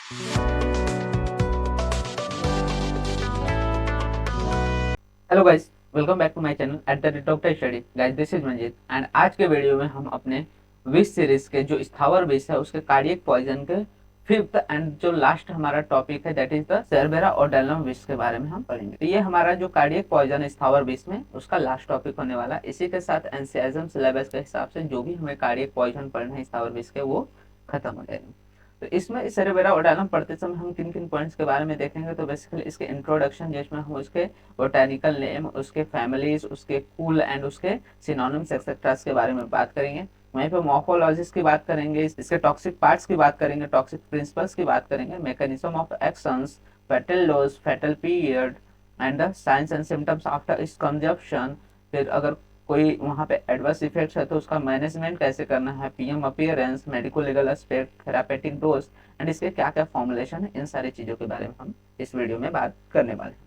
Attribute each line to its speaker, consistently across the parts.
Speaker 1: Hello guys, welcome back to my channel at the rate of study. Guys, this is Manjeet and आज के video में हम अपने wish series के जो स्थावर विष है उसके कार्डियक पॉइजन के फिफ्थ एंड जो लास्ट हमारा टॉपिक है दैट इज द सेरेबेरा ओडेलम विष के बारे में हम पढ़ेंगे। तो ये हमारा जो कार्डियक पॉइजन स्थावर विष में उसका लास्ट टॉपिक होने वाला है। इसी के साथ एनसीआईएसएम सिलेबस के हिसाब से जो भी हमें कार्डियक पॉइजन पढ़ना है स्थावर विष के वो खत्म हो जाएगा। तो इसमें सेरेबेरा ओडेलम पढ़ते समय हम किन किन पॉइंट्स के बारे में देखेंगे। तो बेसिकली इसके इंट्रोडक्शन जिसमें हम उसके बोटेनिकल नेम, उसके फैमिलीज, उसके कूल एंड उसके सिनोनिम्स एक्सेट्रा के बारे में बात करेंगे। वहीं पे मॉर्फोलॉजिस्ट की बात करेंगे, इसके टॉक्सिक पार्ट्स की बात करेंगे, टॉक्सिक प्रिंसिपल्स की बात करेंगे, mechanism of actions, fatal dose, fatal period and the science and symptoms after इस कंजप्शन। फिर अगर कोई वहाँ पे एडवर्स इफेक्ट्स है तो उसका मैनेजमेंट कैसे करना है, PM appearance, medico legal aspect, therapeutic dose and इसके क्या क्या फॉर्मुलेशन है, इन सारी चीज़ों के बारे में हम इस वीडियो में बात करने वाले हैं।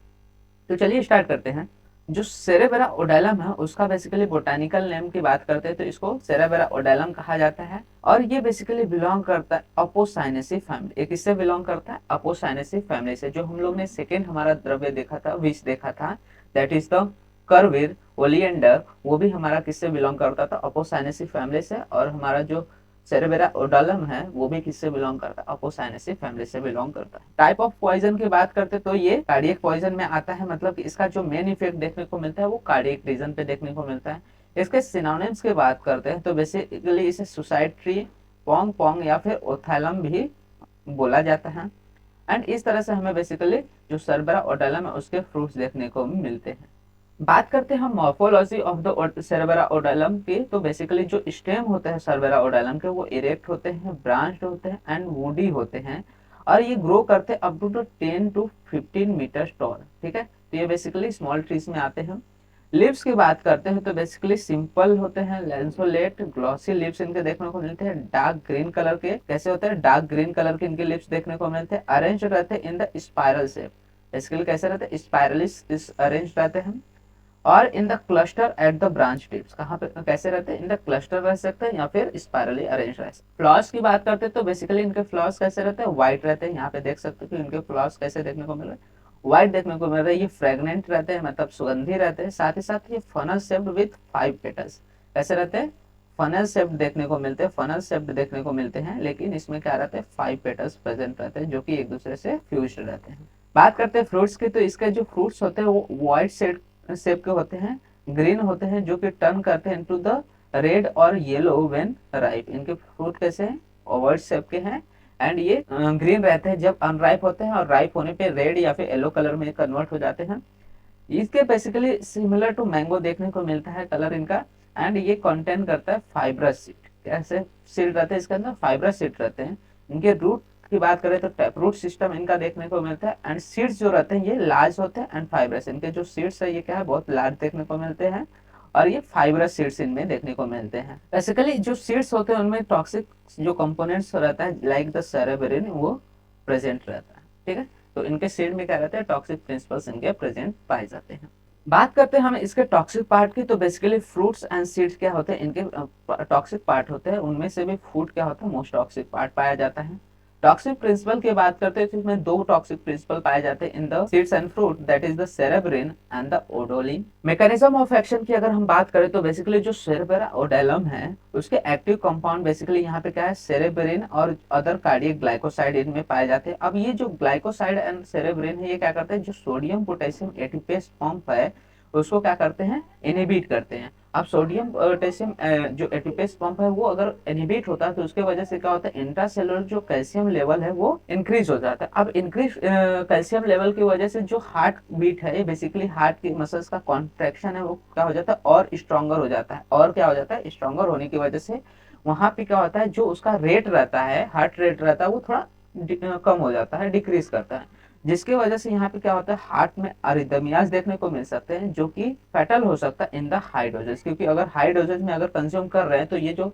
Speaker 1: तो चलिए स्टार्ट करते हैं। जो सेरेबेरा ओडेलम है उसका बेसिकली बोटानिकल नेम की बात करते हैं तो इसको सेरेबेरा ओडेलम कहा जाता है और ये बेसिकली बिलोंग करता है अपोसाइनेसी फैमिली। एक इससे बिलोंग करता है अपोसाइनेसी फैमिली से। जो हम लोग ने सेकेंड हमारा द्रव्य देखा था, विष देखा था, that is the Karveer oleander, वो भी हमारा किससे बिलोंग करता था, अपोसाइनेसी फैमिली से। और हमारा जो सेरेबेरा ओडालम है वो भी किससे बिलोंग करता है, अपोसाइनेसी फैमिली से बिलोंग करता है। टाइप ऑफ पॉइजन की बात करते तो ये कार्डियक पॉइजन में आता है, मतलब कि इसका जो मेन इफेक्ट देखने को मिलता है वो कार्डियक रीजन पे देखने को मिलता है। इसके सिनोनिम्स की बात करते हैं तो बेसिकली इसे सुसाइड ट्री, पोंग पोंग या फिर ओथैलम भी बोला जाता है। एंड इस तरह से हमें बेसिकली जो सेरेबेरा ओडालम है उसके फ्रूट्स देखने को मिलते हैं। बात करते हैं हम मॉर्फोलॉजी ऑफ द सेरेबेरा ओडाइलम की। तो बेसिकली जो स्टेम होते हैं सेरेबेरा ओडाइलम के वो इरेक्ट होते हैं, ब्रांच्ड होते हैं एंड वुडी होते हैं और ये ग्रो करते हैं up to 10 to 15 metre tall. ठीक है, तो ये बेसिकली स्मॉल ट्रीज में आते हैं। लिव्स की बात करते हैं तो बेसिकली सिंपल होते हैं, लैंसोलेट ग्लॉसी लिप्स इनके देखने को मिलते हैं। डार्क ग्रीन कलर के कैसे होते हैं, डार्क ग्रीन कलर के इनके लिप्स देखने को मिलते हैं। अरेंज रहते हैं in the spiral shape. Basically कैसे रहते हैं, स्पाइरलिस अरेंज रहते हैं। और in the cluster at the branch tips, कहाँ पे कैसे रहते हैं, इन द क्लस्टर रह सकते हैं या फिर स्पाइरली अरेंज रह सकते हैं। फ्लॉस की बात करते हैं तो बेसिकली इनके फ्लॉस कैसे रहते हैं, व्हाइट रहते हैं। यहाँ पे देख सकते हो कि इनके फ्लॉस कैसे देखने को मिल रहे हैं, व्हाइट देखने को मिल रहे हैं। ये फ्रेगनेंट रहते हैं, मतलब सुगंधी रहते हैं। साथ ही साथ ये फनल शेप्ड विथ 5 पेटल्स कैसे रहते हैं, फनल शेप्ड देखने को मिलते हैं, फनल शेप्ड देखने को मिलते हैं। लेकिन इसमें क्या रहते हैं, 5 पेटल्स प्रेजेंट रहते हैं जो कि एक दूसरे से फ्यूज्ड रहते हैं। बात करते हैं फ्रूट्स की तो इसके जो फ्रूट्स होते हैं वो व्हाइट शेप के होते हैं, ग्रीन होते हैं, जो कि टर्न करते हैं इनटू द रेड और येलो व्हेन राइप। इनके फ्रूट कैसे हैं, ओवल शेप के हैं एंड ये ग्रीन रहते हैं जब अनराइप होते हैं और राइप होने पे रेड या फिर येलो कलर में कन्वर्ट हो जाते हैं। इसके बेसिकली सिमिलर टू मैंगो देखने को मिलता है कलर इनका। एंड ये कंटेन करता है फाइब्रस सीड। कैसे सीड रहते हैं इसके अंदर, फाइब्रस सीड रहते हैं। इनके रूट की बात करें तो टैप रूट सिस्टम इनका देखने को मिलता है। एंड सीड्स जो रहते हैं ये लार्ज होते हैं एंड फाइब्रस। इनके जो सीड्स है ये क्या है, बहुत लार्ज देखने को मिलते हैं और ये फाइब्रस सीड्स इनमें देखने को मिलते हैं। बेसिकली जो सीड्स होते हैं उनमें टॉक्सिक जो कंपोनेंट्स रहता है लाइक द सेरेबेरिन वो प्रेजेंट रहता है। ठीक है, तो इनके सीड में क्या रहता है, टॉक्सिक प्रिंसिपल्स इनके प्रेजेंट पाए जाते हैं। बात करते हैं हम इसके टॉक्सिक पार्ट की तो बेसिकली फ्रूट्स एंड सीड्स क्या होते हैं, इनके टॉक्सिक पार्ट होते हैं। उनमें से भी फूड क्या होता है, मोस्ट टॉक्सिक पार्ट पाया जाता है। टॉक्सिक प्रिंसिपल की बात करते हैं तो इसमें 2 टॉक्सिक प्रिंसिपल पाए जाते हैं in the seeds and fruit, that is the cerberin and the odollin. Mechanism of action की अगर हम बात करें तो बेसिकली जो सेरेबेरा ओडेलम है उसके एक्टिव कंपाउंड बेसिकली यहाँ पे क्या है, सेरेब्रिन और अदर कार्डियक ग्लाइकोसाइड इनमें पाए जाते हैं। अब ये जो ग्लाइकोसाइड एंड सेरेब्रिन है ये क्या करते हैं, जो सोडियम पोटेशियम एटीपेस पंप है उसको क्या करते हैं, इनहिबिट करते हैं। अब सोडियम पोटेशियम जो एटीपेस पंप है वो अगर इनहिबिट होता है तो उसके वजह से क्या होता है, इंट्रासेलुलर जो कैल्शियम लेवल है वो इंक्रीज हो जाता है। अब इंक्रीज कैल्शियम लेवल की वजह से जो हार्ट बीट है, बेसिकली हार्ट की मसल्स का कॉन्ट्रैक्शन है वो क्या हो जाता है, और स्ट्रॉन्गर हो जाता है। और क्या हो जाता है, स्ट्रॉन्गर होने की वजह से वहां पे क्या होता है, जो उसका रेट रहता है, हार्ट रेट रहता है वो थोड़ा कम हो जाता है, डिक्रीज करता है। जिसकी वजह से यहाँ पे क्या होता है, हार्ट में अरिदमियाज देखने को मिल सकते हैं जो कि फैटल हो सकता है इन द हाई डोजेस। क्योंकि अगर हाई डोजेस में अगर कंज्यूम कर रहे हैं तो ये जो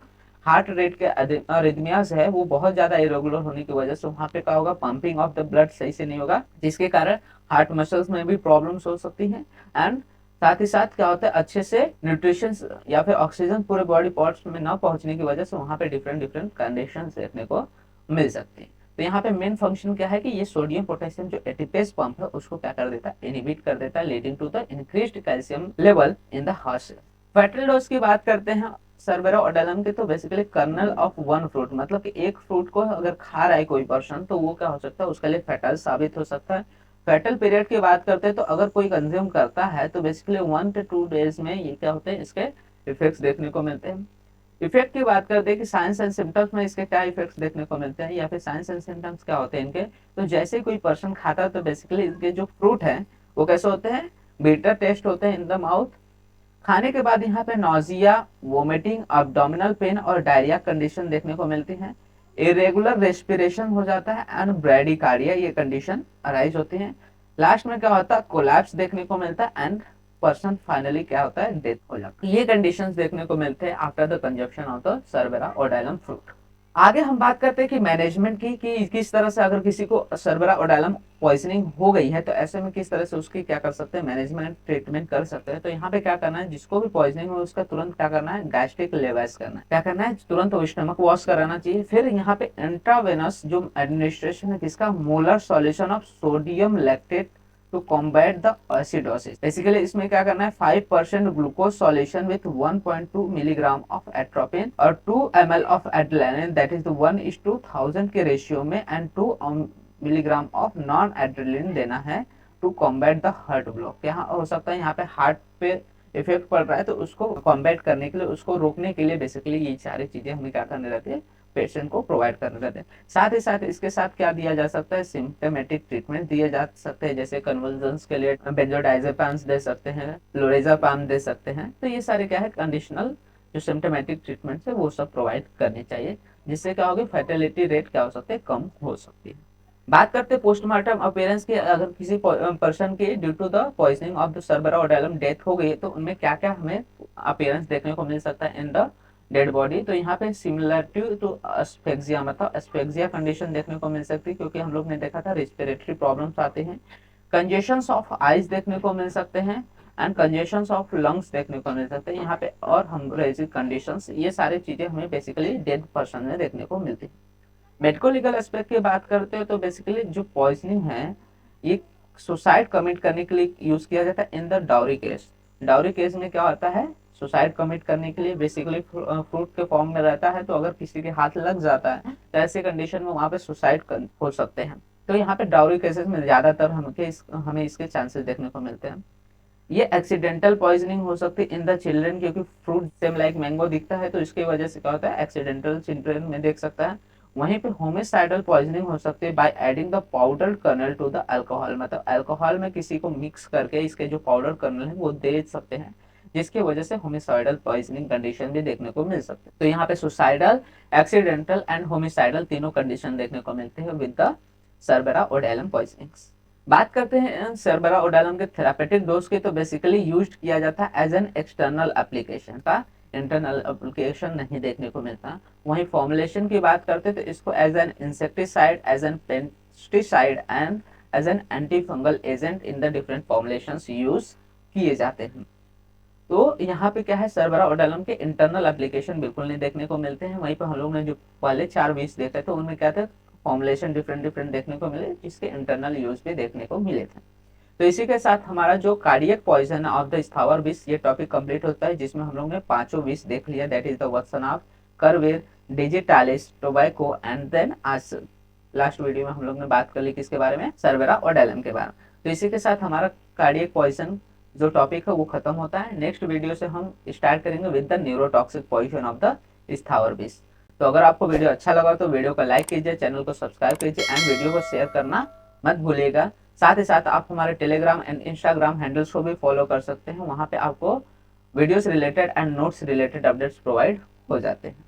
Speaker 1: हार्ट रेट के अरिदमियाज है वो बहुत ज्यादा इरेगुलर होने की वजह से वहां पे क्या होगा, पंपिंग ऑफ द ब्लड सही से नहीं होगा, जिसके कारण हार्ट मसल्स में भी प्रॉब्लम्स हो सकती हैं। एंड साथ ही साथ क्या होता है, अच्छे से न्यूट्रिशन या फिर ऑक्सीजन पूरे बॉडी पार्ट्स में ना पहुंचने की वजह से वहां पे डिफरेंट डिफरेंट कंडीशन देखने को मिल सकती है। तो यहाँ पे मेन फंक्शन क्या है कि ये सोडियम पोटेशियम जो एटीपेज पंप है उसको क्या कर देता है, इनहिबिट कर देता है, leading to the increased calcium level in the heart cell. Fatal dose की बात करते हैं सर्बेराओडालम के, तो basically kernel of one fruit, मतलब कि एक फ्रूट को अगर खा रहा है कोई पर्सन तो वो क्या हो सकता है, उसके लिए फैटल साबित हो सकता है। फैटल पीरियड की बात करते हैं तो अगर कोई कंज्यूम करता है तो बेसिकली 1 to 2 डेज में ये क्या होते हैं, इसके इफेक्ट्स देखने को मिलते हैं। इफेक्ट की बात करते हैं कि साइंस एंड सिम्टम्स में इसके क्या इफेक्ट्स देखने को मिलते हैं, या फिर साइंस एंड सिम्टम्स क्या होते हैं इनके। तो जैसे कोई पर्सन खाता है तो बेसिकली इसके जो फ्रूट है वो कैसे होते हैं, बीटर टेस्ट होते हैं इन द माउथ। खाने के बाद यहाँ पे नोजिया, वोमिटिंग, एब्डोमिनल पेन और डायरिया कंडीशन देखने को मिलती है। इरेगुलर रेस्पिरेशन हो जाता है एंड ब्रैडिकार्डिया ये कंडीशन अराइज होती है। लास्ट में क्या होता है, कोलैप्स देखने को मिलता है एंड पर्सन फाइनली क्या होता है, डेथ हो जाता है। ये कंडीशंस देखने को मिलते हैं after the consumption of the cerbera odollam fruit. आगे हम बात करते हैं कि मैनेजमेंट की, कि किस तरह से अगर किसी को सर्बेराओडाइलम पॉइजनिंग हो गई है तो ऐसे में किस तरह से उसकी क्या कर सकते हैं, मैनेजमेंट ट्रीटमेंट कर सकते हैं। तो यहाँ पे क्या करना है, जिसको भी पॉइजनिंग हो उसका तुरंत क्या करना है, गैस्ट्रिक लेवाइस करना है, क्या करना है, तुरंत वो स्टमक वॉश कराना चाहिए। फिर यहाँ पे इंट्रावेनस जो एडमिनिस्ट्रेशन है किसका, molar solution of sodium lactate to combat the acidosis. Basically इसमें क्या करना है, 5% glucose solution with 1.2 milligram of atropine और 2 ml of adrenaline, that is 1:1000 के रेशियो में, and 2 milligram of non adrenaline देना है to combat the heart block. क्या हो सकता है यहाँ पे हार्ट पे इफेक्ट पड़ रहा है तो उसको कॉम्बैट करने के लिए, उसको रोकने के लिए बेसिकली ये सारी चीजें हमें क्या करने रहती है, पेशेंट को प्रोवाइड करने रहते हैं। साथ ही साथ इसके साथ क्या दिया जा सकता है, सिम्टोमेटिक ट्रीटमेंट दिए जा सकते हैं, जैसे कन्वल्जन्स के लिए बेंजोडाइजेपाम्स दे सकते हैं, लोरेजापाम दे सकते हैं। तो ये सारे क्या है, कंडीशनल जो सिम्टोमेटिक ट्रीटमेंट है वो सब प्रोवाइड करनी चाहिए, जिससे क्या होगी, फर्टिलिटी रेट क्या हो सकते हैं, कम हो सकती है। बात करते हैं पोस्टमार्टम अपीयरेंस की। अगर किसी पर्सन की due to the poisoning of the cerbera odollam death हो गई है तो उनमें क्या क्या हमें अपीयरेंस देखने को मिल सकता है इन द डेड बॉडी। तो यहाँ पे सिमिलरिटी टू एस्फेक्सिया, मतलब एस्फेक्सिया कंडीशन देखने को मिल सकती है, क्योंकि हम लोग ने देखा था रेस्पिरेटरी प्रॉब्लम्स आते हैं। कंजेशंस ऑफ आइज देखने को मिल सकते हैं एंड कंजेशंस ऑफ लंग्स देखने को मिल सकते हैं यहाँ पे, और हेमोरेजिक कंडीशंस, ये सारी चीजें हमें बेसिकली डेड पर्सन में देखने को मिलती है। मेडिको लीगल एस्पेक्ट की बात करते हो तो बेसिकली जो पॉइजनिंग है ये सुसाइड कमिट करने के लिए यूज किया जाता है in the dowry case. Dowry case में क्या होता है, सुसाइड कमिट करने के लिए बेसिकली फ्रूट के फॉर्म में रहता है, तो अगर किसी के हाथ लग जाता है तो ऐसे कंडीशन में वहां पे सुसाइड हो सकते हैं। तो यहाँ पे डाउरी केसेस में ज्यादातर हमें इसके चांसेस देखने को मिलते हैं। ये एक्सीडेंटल पॉइजनिंग हो सकती है इन द चिल्ड्रन, क्योंकि फ्रूट सेम लाइक मैंगो दिखता है तो इसकी वजह से क्या होता है, एक्सीडेंटल चिल्ड्रन में देख सकता है। वहीं पे होमिसाइडल पॉइजनिंग हो सकती है by adding the powder kernel to the alcohol, मतलब अल्कोहल में किसी को मिक्स करके इसके जो पाउडर कर्नल है वो दे सकते हैं, जिसकी वजह से होमिसाइडल पॉइजनिंग कंडीशन भी देखने को मिल सकते हैं। तो यहाँ पे सुसाइडल, एक्सीडेंटल एंड होमिसाइडल तीनों कंडीशन देखने को मिलते हैं विद द सर्बेराओडाइलम पॉइजनिंग। बात करते हैं सर्बेराओडाइलम के थेरापेटिक डोज की, तो बेसिकली यूज्ड किया जाता है एज एन एक्सटर्नल एप्लीकेशन, का इंटरनल एप्लीकेशन नहीं देखने को मिलता। वहीं फॉर्मुलेशन की बात करते हैं तो इसको as an insecticide, as an pesticide and as an anti fungal agent in the different formulations use किए जाते हैं। तो यहाँ पे क्या है, सर्बेराओडाइलम के इंटरनल एप्लीकेशन बिल्कुल नहीं देखने को मिलते हैं। वहीं पर हम लोग ने जो पहले 4 बीस देखे थे उनमें क्या थे, फॉर्मुलेशन डिफरेंट डिफरेंट देखने को मिले, जिसके इंटरनल यूज भी देखने को मिले थे। तो इसी के साथ हमारा जो कार्डियक पॉइजन ऑफ द स्थावर विष ये टॉपिक कंप्लीट होता है, जिसमें हम लोग ने 5 विष देख लिया, दैट इज द वत्सन ऑफ करवेर, डिजिटालिस, टोबैको एंड देन आज लास्ट वीडियो में हम लोग ने बात कर ली किसके बारे में, सर्बेराओडाइलम के बारे में। तो इसी के साथ हमारा कार्डियक पॉइजन जो टॉपिक है वो खत्म होता है। नेक्स्ट वीडियो से हम स्टार्ट करेंगे with the neurotoxic poison of the स्थावर विष। तो अगर आपको वीडियो अच्छा लगा तो वीडियो को लाइक कीजिए, चैनल को सब्सक्राइब कीजिए एंड वीडियो को शेयर करना मत भूलिएगा। साथ ही साथ आप हमारे टेलीग्राम एंड इंस्टाग्राम हैंडल्स को भी फॉलो कर सकते हैं, वहां पे आपको videos related and notes related updates provide हो जाते हैं।